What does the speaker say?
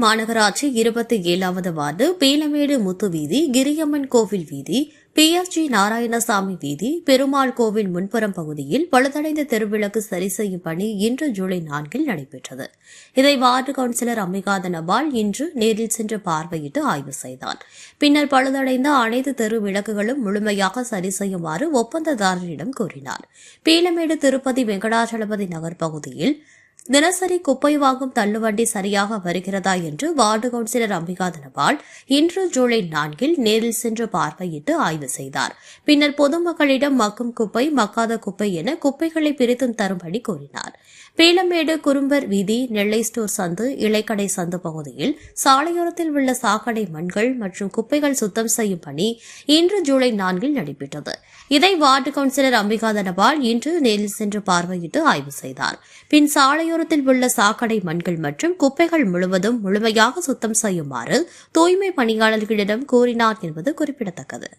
மாநகராட்சி 27வது வார்டு பீலமேடு முத்து வீதி, கிரியம்மன் கோவில் வீதி, PSG நாராயணசாமி வீதி, பெருமாள் கோவில் முன்புறம் பகுதியில் பழுதடைந்த தெருவிளக்கு சரி செய்யும் பணி இன்று ஜூலை 4 நடைபெற்றது. இதை வார்டு கவுன்சிலர் அம்பிகா தனபால் இன்று நேரில் சென்று பார்வையிட்டு ஆய்வு செய்தார். பின்னர் பழுதடைந்த அனைத்து தெரு விளக்குகளும் முழுமையாக சரி செய்யுமாறு ஒப்பந்ததாரரிடம் கூறினார். பீலமேடு திருப்பதி வெங்கடாச்சலபதி நகர் பகுதியில் தினசரி குப்பை வாங்கும் தள்ளுவண்டி சரியாக வருகிறதா என்று வார்டு கவுன்சிலர் அம்பிகா தனபால் இன்று ஜூலை 4 நேரில் சென்று பார்வையிட்டு ஆய்வு செய்தார். பின்னர் பொதுமக்களிடம் மக்கும் குப்பை, மக்காத குப்பை என குப்பைகளை பிரித்து தரும்படி கூறினார். பீலமேடு குறும்பர் வீதி, நெல்லை ஸ்டோர் சந்து, இலைக்கடை சந்து பகுதியில் சாலையோரத்தில் உள்ள சாக்கடை மண்கள் மற்றும் குப்பைகள் சுத்தம் செய்யும் பணி இன்று ஜூலை 4 நடைபெற்றது. இதை வார்டு கவுன்சிலர் அம்பிகா தனபால் இன்று நேரில் சென்று பார்வையிட்டு ஆய்வு செய்தார். பின் சாலையோரத்தில் உள்ள சாக்கடை மண்கள் மற்றும் குப்பைகள் முழுமையாக சுத்தம் செய்யுமாறு தூய்மை பணியாளர்களிடம் கூறினார் என்பது குறிப்பிடத்தக்கது.